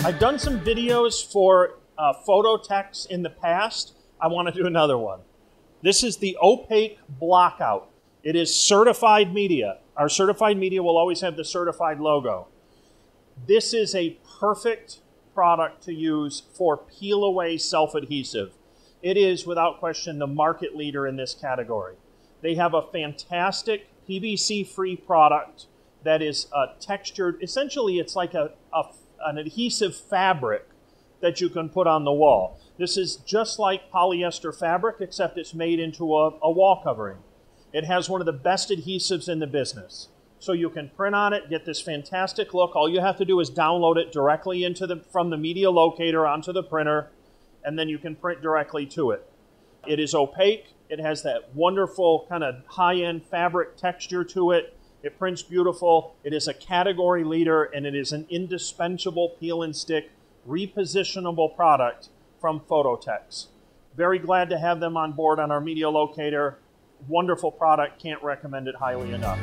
I've done some videos for Phototex in the past. I want to do another one. This is the opaque blockout. It is certified media. Our certified media will always have the certified logo. This is a perfect product to use for peel-away self-adhesive. It is, without question, the market leader in this category. They have a fantastic PVC-free product that is textured. Essentially, it's like an adhesive fabric that you can put on the wall. This is just like polyester fabric, except it's made into a wall covering. It has one of the best adhesives in the business. So you can print on it, get this fantastic look. All you have to do is download it directly from the media locator onto the printer, and then you can print directly to it. It is opaque. It has that wonderful kind of high-end fabric texture to it. It prints beautiful. It is a category leader, and it is an indispensable peel and stick repositionable product from Phototex. Very glad to have them on board on our media locator. Wonderful product. Can't recommend it highly enough.